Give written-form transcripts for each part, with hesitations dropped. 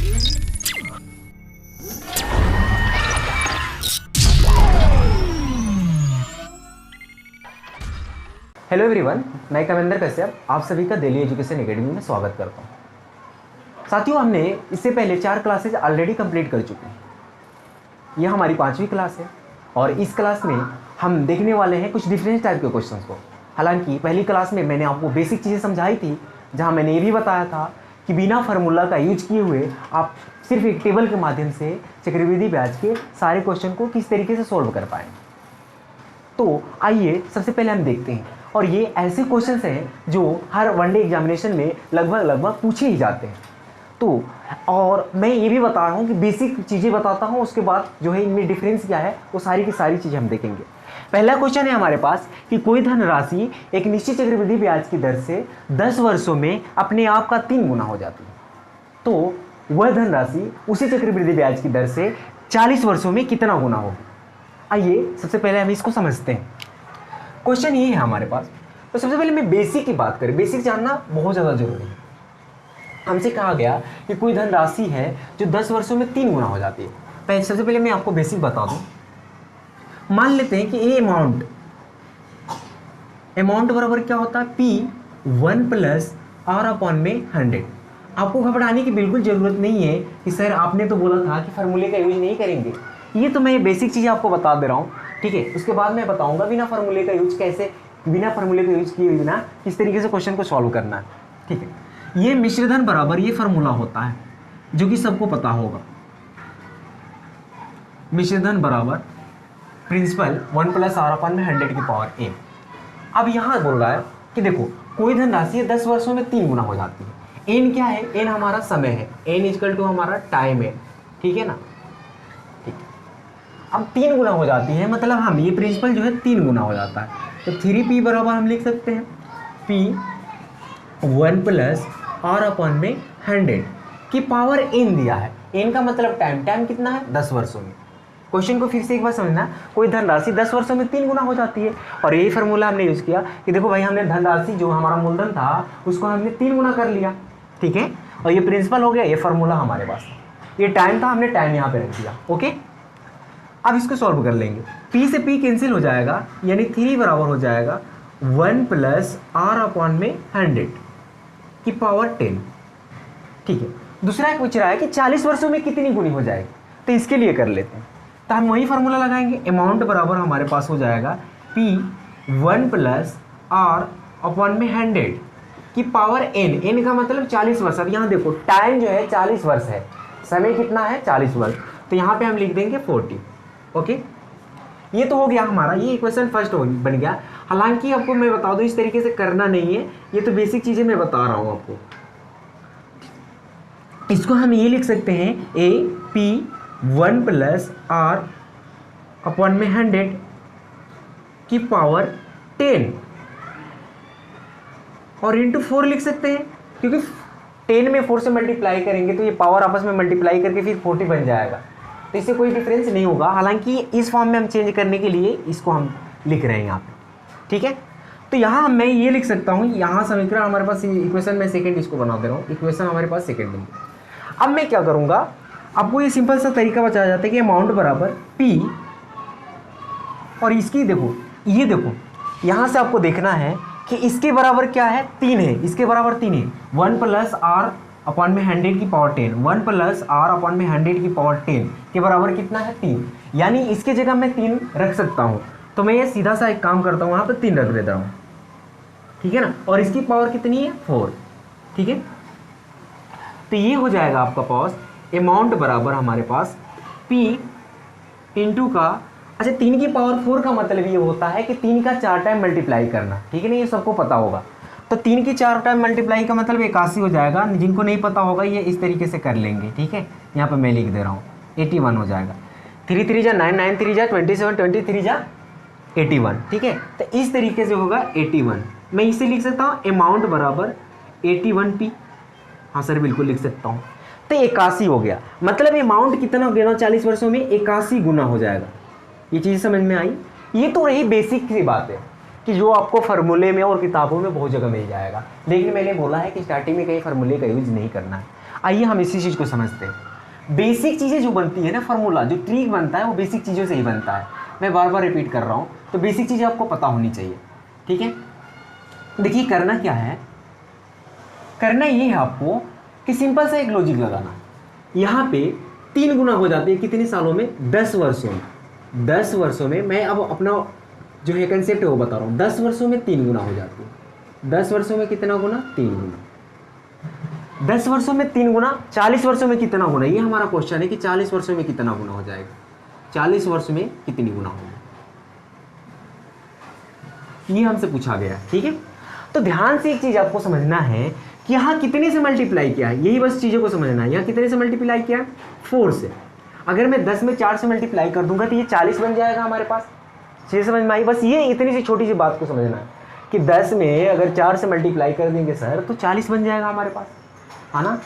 Hello everyone, मैं कमेंद्र कश्यप आप सभी का दिल्ली एजुकेशन एकेडमी में स्वागत करता हूं। साथियों, हमने इससे पहले 4 क्लासेज ऑलरेडी कंप्लीट कर चुके हैं। यह हमारी 5वीं क्लास है और इस क्लास में हम देखने वाले हैं कुछ डिफरेंट टाइप के क्वेश्चंस को। हालांकि पहली क्लास में मैंने आपको बेसिक चीज़ें समझाई थी, जहां मैंने ये भी बताया था कि बिना फार्मूला का यूज किए हुए आप सिर्फ एक टेबल के माध्यम से चक्रवृद्धि ब्याज के सारे क्वेश्चन को किस तरीके से सोल्व कर पाएँ। तो आइए सबसे पहले हम देखते हैं, और ये ऐसे क्वेश्चंस हैं जो हर वनडे एग्जामिनेशन में लगभग पूछे ही जाते हैं। तो और मैं ये भी बता रहा हूँ कि बेसिक चीज़ें बताता हूँ, उसके बाद जो है इनमें डिफरेंस क्या है वो सारी की सारी चीज़ें हम देखेंगे। पहला क्वेश्चन है हमारे पास कि कोई धनराशि एक निश्चित चक्रवृद्धि ब्याज की दर से 10 वर्षों में अपने आप का 3 गुना हो जाती है, तो वह धनराशि उसी चक्रवृद्धि ब्याज की दर से 40 वर्षों में कितना गुना होगी। आइए सबसे पहले हम इसको समझते हैं। क्वेश्चन ये है हमारे पास। तो सबसे पहले मैं बेसिक की बात करें, बेसिक जानना बहुत ज़्यादा जरूरी है। हमसे कहा गया कि कोई धनराशि है जो 10 वर्षों में 3 गुना हो जाती है। सबसे पहले मैं आपको बेसिक बता दूं। मान लेते हैं कि ये अमाउंट बराबर क्या होता है, P1 प्लस R अपॉन में 100। आपको घबराने की बिल्कुल ज़रूरत नहीं है कि सर आपने तो बोला था कि फार्मूले का यूज नहीं करेंगे। ये तो मैं बेसिक चीज़ आपको बता दे रहा हूँ, ठीक है। उसके बाद मैं बताऊंगा बिना फार्मूले का यूज कैसे, बिना फार्मूले का यूज किए बिना किस तरीके से क्वेश्चन को सॉल्व करना है, ठीक है। ये मिश्रधन बराबर ये फार्मूला होता है जो कि सबको पता होगा। मिश्रधन बराबर प्रिंसिपल 1 प्लस R अपॉन में 100 की पावर n। अब यहाँ बोल रहा है कि देखो कोई धनराशि 10 वर्षों में 3 गुना हो जाती है। n क्या है, n हमारा समय है, n इक्वल टू हमारा टाइम है, ठीक है ना। अब 3 गुना हो जाती है, मतलब हम ये प्रिंसिपल जो है 3 गुना हो जाता है। तो 3p बराबर हम लिख सकते हैं P1 प्लस R अपॉन में 100 की पावर n दिया है। n का मतलब टाइम, टाइम कितना है 10 वर्षों में। क्वेश्चन को फिर से एक बार समझना, कोई धनराशि 10 वर्षों में 3 गुना हो जाती है, और यही फार्मूला हमने यूज़ किया कि देखो भाई हमने धनराशि जो हमारा मूलधन था उसको हमने 3 गुना कर लिया, ठीक है। और ये प्रिंसिपल हो गया, ये फार्मूला हमारे पास, ये टाइम था, हमने टाइम यहाँ पे रख दिया, ओके। अब इसको सॉल्व कर लेंगे। P से P कैंसिल हो जाएगा, यानी 3 बराबर हो जाएगा 1 प्लस R अपॉन में 100 की पावर 10, ठीक है। दूसरा एक पूछ रहा है कि 40 वर्षों में कितनी गुनी हो जाएगी, तो इसके लिए कर लेते हैं। तो हम वही फार्मूला लगाएंगे। अमाउंट बराबर हमारे पास हो जाएगा P1 प्लस R अपॉन में 100 की पावर n, n का मतलब 40 वर्ष। अब यहाँ देखो टाइम जो है 40 वर्ष है, समय कितना है 40 वर्ष, तो यहाँ पे हम लिख देंगे 40, ओके। ये तो हो गया हमारा, ये इक्वेशन फर्स्ट बन गया। हालांकि आपको मैं बता दूं इस तरीके से करना नहीं है, ये तो बेसिक चीजें मैं बता रहा हूं आपको। इसको हम ये लिख सकते हैं P1 प्लस R अपॉन में 100 की पावर 10 और इंटू 4 लिख सकते हैं, क्योंकि 10 में 4 से मल्टीप्लाई करेंगे तो ये पावर आपस में मल्टीप्लाई करके फिर 40 बन जाएगा, तो इससे कोई डिफरेंस नहीं होगा। हालांकि इस फॉर्म में हम चेंज करने के लिए इसको हम लिख रहे हैं यहाँ पे, ठीक है। तो यहाँ मैं ये लिख सकता हूँ, यहाँ समीकरण हमारे पास इक्वेशन में सेकंड इसको बना दे रहा हूँ, इक्वेशन हमारे पास सेकंड बन गया। अब मैं क्या करूँगा, आपको ये सिंपल सा तरीका बताया जाता है कि अमाउंट बराबर P, और इसकी देखो, ये देखो यहाँ से आपको देखना है कि इसके बराबर क्या है, 3 है, इसके बराबर 3 है। 1 प्लस R अपॉन में 100 की पावर 10, 1 प्लस R अपॉन में 100 की पावर 10 के बराबर कितना है 3, यानी इसके जगह मैं 3 रख सकता हूँ। तो मैं ये सीधा सा एक काम करता हूँ, यहाँ पे 3 रख देता हूँ, ठीक है ना। और इसकी पावर कितनी है 4, ठीक है। तो ये हो जाएगा आपका पास अमाउंट बराबर हमारे पास P इंटू का, अच्छा 3 की पावर 4 का मतलब ये होता है कि 3 का 4 टाइम मल्टीप्लाई करना, ठीक है ना, ये सबको पता होगा। तो 3 की 4 टाइम मल्टीप्लाई का मतलब 81 हो जाएगा। जिनको नहीं पता होगा ये इस तरीके से कर लेंगे, ठीक है। यहाँ पे मैं लिख दे रहा हूँ 81 हो जाएगा। 3 3 जा 9, 9 3 जा 27, 23 जा 81, ठीक है। तो इस तरीके से होगा 81। मैं इसे लिख सकता हूँ अमाउंट बराबर 81P, हाँ सर बिल्कुल लिख सकता हूँ। तो 81 हो गया, मतलब अमाउंट कितना हो गया 40 वर्षों में 81 गुना हो जाएगा। ये चीज़ समझ में आई। ये तो रही बेसिक सी बात है कि जो आपको फार्मूले में और किताबों में बहुत जगह मिल जाएगा, लेकिन मैंने बोला है कि स्टार्टिंग में कहीं फार्मूले का यूज नहीं करना है। आइए हम इसी चीज़ को समझते हैं। बेसिक चीज़ें जो बनती है ना, फार्मूला जो ट्रिक बनता है वो बेसिक चीज़ों से ही बनता है। मैं बार बार रिपीट कर रहा हूँ, तो बेसिक चीज़ें आपको पता होनी चाहिए, ठीक है। देखिए करना क्या है, करना ये है आपको कि सिंपल सा एक लॉजिक लगाना। यहाँ पे 3 गुना हो जाती है कितने सालों में? 10 वर्षों में। 10 वर्षों में मैं अब अपना जो है कंसेप्ट है वो बता रहा हूँ। 10 वर्षों में 3 गुना हो जाती है। 10 वर्षों में कितना गुना? 3 गुना। 10 वर्षों में 3 गुना। 40 वर्षों में कितना गुना? ये हमारा क्वेश्चन है कि 40 वर्षों में कितना गुना हो जाएगा, 40 वर्ष में कितनी गुना होगा, ये हमसे पूछा गया, ठीक है। तो ध्यान से एक चीज आपको समझना है कि यहाँ कितने से मल्टीप्लाई किया है, यही बस चीज़ों को समझना है। यहाँ कितने से मल्टीप्लाई किया है? 4 से। अगर मैं 10 में 4 से मल्टीप्लाई कर दूंगा तो ये 40 बन जाएगा हमारे पास। चीज़ समझ में आई? बस ये इतनी सी छोटी सी बात को समझना है कि 10 में अगर 4 से मल्टीप्लाई कर देंगे सर तो 40 बन जाएगा हमारे पास, है ना,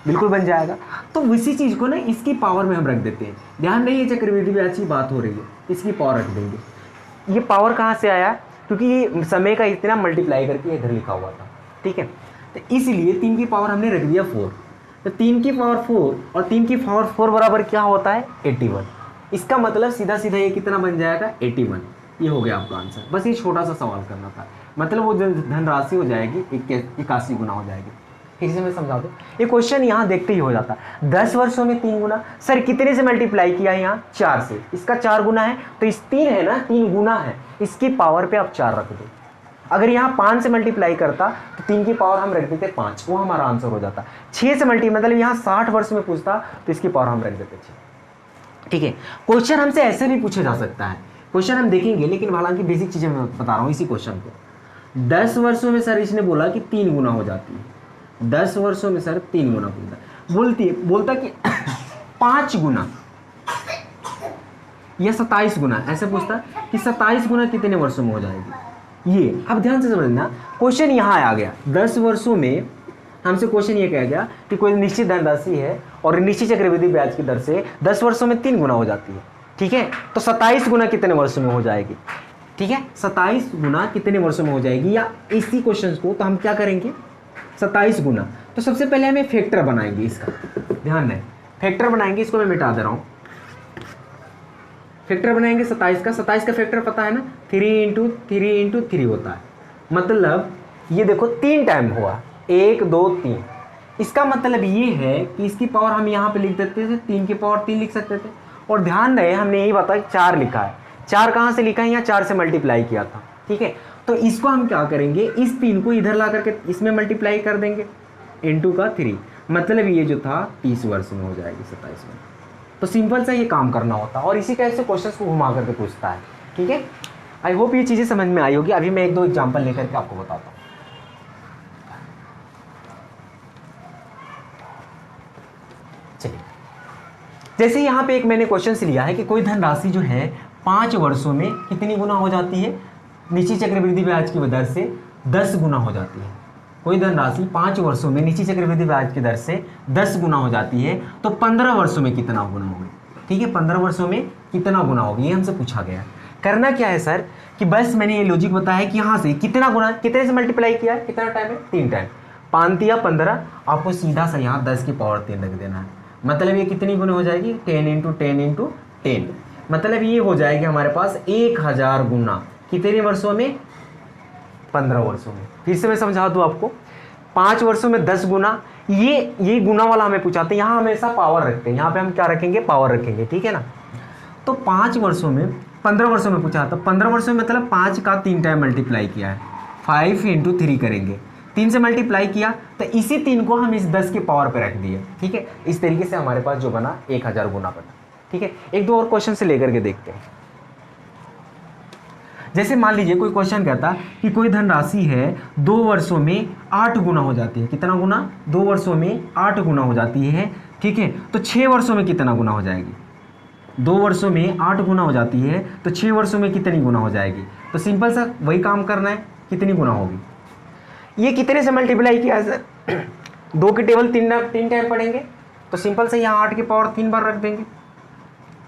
बिल्कुल बन जाएगा। तो इसी चीज़ को ना इसकी पावर में हम रख देते हैं। ध्यान नहीं, ये चक्रवृद्धि ब्याज की बात हो रही है, इसकी पावर रख देंगे। ये पावर कहाँ से आया? क्योंकि ये समय का इतना मल्टीप्लाई करके इधर लिखा हुआ था, ठीक है। तो इसलिए 3 की पावर हमने रख दिया 4। तो 3 की पावर 4 और 3 की पावर 4 बराबर क्या होता है? 81। इसका मतलब सीधा सीधा ये कितना बन जाएगा? 81। ये हो गया आपका आंसर। बस ये छोटा सा सवाल करना था, मतलब वो धनराशि हो जाएगी 81 गुना हो जाएगी। फिर से मैं समझा दूँ, ये क्वेश्चन यहाँ देखते ही हो जाता। 10 वर्षों में 3 गुना, सर कितने से मल्टीप्लाई किया है? यहाँ 4 से। इसका 4 गुना है तो इस 3 है ना, 3 गुना है, इसकी पावर पे आप 4 रख दो। अगर यहाँ 5 से मल्टीप्लाई करता तो 3 की पावर हम रख देते 5, वो हमारा आंसर हो जाता। 6 से मतलब यहाँ 60 वर्ष में पूछता तो इसकी पावर हम रख देते 6, ठीक है। क्वेश्चन हमसे ऐसे भी पूछा जा सकता है, क्वेश्चन हम देखेंगे, लेकिन हालांकि बेसिक चीज़ें मैं बता रहा हूँ इसी क्वेश्चन को। 10 वर्षों में सर इसने बोला कि 3 गुना हो जाती है। 10 वर्षों में सर 3 गुना बोलता कि 5 गुना या 27 गुना, ऐसे पूछता कि 27 गुना कितने वर्षों में हो जाएगी। ये अब ध्यान से समझना, क्वेश्चन यहाँ आ गया 10 वर्षों में। हमसे क्वेश्चन ये कहा गया कि कोई निश्चित धनराशि है और निश्चित चक्रवृद्धि ब्याज की दर से 10 वर्षों में 3 गुना हो जाती है, ठीक है। तो 27 गुना कितने वर्षों में हो जाएगी, ठीक है। 27 गुना कितने वर्षों में हो जाएगी, या इसी क्वेश्चन को तो हम क्या करेंगे, 27 गुना। तो सबसे पहले हमें फैक्टर बनाएंगे इसका, ध्यान दें, फैक्टर बनाएंगे। इसको मैं मिटा दे रहा हूँ। फैक्टर बनाएंगे 27 का। 27 का फैक्टर पता है ना, 3 × 3 × 3 होता है। मतलब ये देखो 3 टाइम हुआ, 1 2 3। इसका मतलब ये है कि इसकी पावर हम यहाँ पे लिख देते थे, 3 की पावर 3 लिख सकते थे। और ध्यान रहे हमने यही बताया 4 लिखा है। 4 कहाँ से लिखा है? यहाँ 4 से मल्टीप्लाई किया था, ठीक है। तो इसको हम क्या करेंगे, इस 3 को इधर ला करके इसमें मल्टीप्लाई कर देंगे, × का 3। मतलब ये जो था 30 वर्ष में हो जाएगी, 27 में। तो सिंपल सा ये काम करना होता है, और इसी टाइप से क्वेश्चंस को घुमा करके पूछता है, ठीक है। आई होप ये चीज़ें समझ में आई होगी। अभी मैं 1-2 एग्जाम्पल लेकर के आपको बताता हूँ। चलिए, जैसे यहाँ पे एक मैंने क्वेश्चन से लिया है कि कोई धनराशि जो है 5 वर्षों में कितनी गुना हो जाती है, निश्चित चक्रवृद्धि ब्याज की दर से 10 गुना हो जाती है। कोई धनराशि 5 वर्षों में निश्चित चक्रवृद्धि ब्याज की दर से 10 गुना हो जाती है, तो 15 वर्षों में कितना गुना होगी, ठीक है। 15 वर्षों में कितना गुना होगी, ये हमसे पूछा गया। करना क्या है सर कि बस मैंने ये लॉजिक बताया कि यहाँ से कितना गुना, कितने से मल्टीप्लाई किया है, कितना टाइम है, 3 टाइम, 5 या 15। आपको सीधा सा यहाँ 10 की पावर 3 रख देना है। मतलब ये कितनी गुना हो जाएगी, 10 × 10 × 10। मतलब ये हो जाएगी हमारे पास 1000 गुना। कितने वर्षों में? 15 वर्षों में। फिर से मैं समझा दूँ आपको, 5 वर्षों में 10 गुना। ये गुना वाला हमें पूछाते हैं, यहाँ हमेशा पावर रखते हैं, यहाँ पे हम क्या रखेंगे, पावर रखेंगे, ठीक है ना। तो 5 वर्षों में, 15 वर्षों में पूछा, तो 15 वर्षों में मतलब 5 का 3 टाइम मल्टीप्लाई किया है, 5 × 3 करेंगे, 3 से मल्टीप्लाई किया, तो इसी 3 को हम इस 10 की पावर पे रख दिए, ठीक है। इस तरीके से हमारे पास जो बना 1000 गुना बना, ठीक है। 1-2 और क्वेश्चन से लेकर के देखते हैं। जैसे मान लीजिए कोई क्वेश्चन कहता कि कोई धनराशि है 2 वर्षों में 8 गुना हो जाती है। कितना गुना? 2 वर्षों में 8 गुना हो जाती है, ठीक है। तो 6 वर्षों में कितना गुना हो जाएगी? 2 वर्षों में 8 गुना हो जाती है, तो 6 वर्षों में कितनी गुना हो जाएगी? तो सिंपल सा वही काम करना है, कितनी गुना होगी। ये कितने से मल्टीप्लाई किया है सर? 2 की टेबल 3 टाइम पढ़ेंगे, तो सिंपल से यहाँ 8 की पावर 3 बार रख देंगे।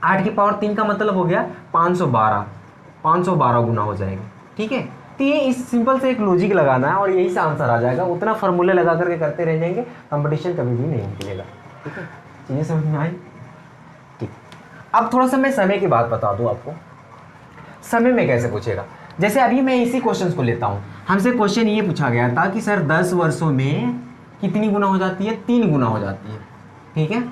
8 की पावर 3 का मतलब हो गया 512 गुना हो जाएगी, ठीक है। तो ये इस सिंपल से एक लॉजिक लगाना है और यही से आंसर आ जाएगा। उतना फॉर्मूले लगा करके करते रह जाएंगे, कंपटीशन कभी भी नहीं निकलेगा। ठीक है, चीज़ें समझ में आई? ठीक। अब थोड़ा सा मैं समय की बात बता दूं आपको, समय में कैसे पूछेगा। जैसे अभी मैं इसी क्वेश्चन को लेता हूँ, हमसे क्वेश्चन ये पूछा गया था कि सर 10 वर्षों में कितनी गुना हो जाती है? 3 गुना हो जाती है। ठीक है,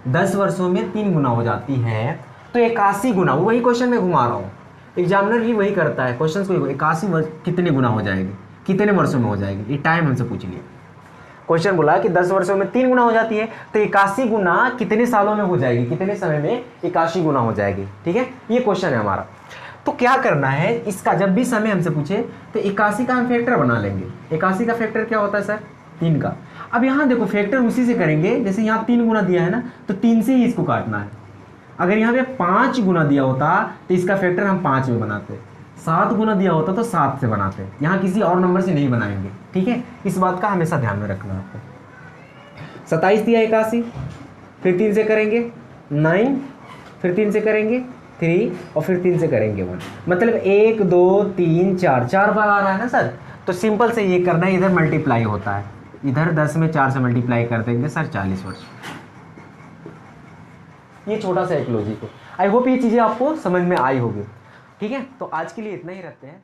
10 वर्षों में 3 गुना हो जाती है, तो 81 गुना, वही क्वेश्चन मैं घुमा रहा हूँ, एग्जामिनर भी वही करता है, क्वेश्चन को 81 वर्ष कितने गुना हो जाएगी, कितने वर्षों में हो जाएगी, ये टाइम हमसे पूछ लिया। क्वेश्चन बोला कि 10 वर्षों में 3 गुना हो जाती है, तो 81 गुना कितने सालों में हो जाएगी, कितने समय में 81 गुना हो जाएगी। ठीक है, ये क्वेश्चन है हमारा। तो क्या करना है इसका, जब भी समय हमसे पूछे तो 81 का हम फैक्टर बना लेंगे। 81 का फैक्टर क्या होता है सर? 3 का। अब यहाँ देखो फैक्टर उसी से करेंगे, जैसे यहाँ 3 गुना दिया है ना, तो 3 से ही इसको काटना है। अगर यहाँ पे 5 गुना दिया होता तो इसका फैक्टर हम 5 में बनाते, 7 गुना दिया होता तो 7 से बनाते, यहाँ किसी और नंबर से नहीं बनाएंगे। ठीक है, इस बात का हमेशा ध्यान में रखना आपको। 27 दिया 81, फिर 3 से करेंगे 9, फिर 3 से करेंगे 3 और फिर 3 से करेंगे 1, मतलब 1 2 3 4 बार आ रहा है ना सर। तो सिंपल से ये करना है, इधर मल्टीप्लाई होता है, इधर 10 में 4 से मल्टीप्लाई कर देंगे सर 40 वर्ष। ये छोटा सा एक लॉजिक है। आई होप ये चीज़ें आपको समझ में आई होगी। ठीक है, तो आज के लिए इतना ही रखते हैं।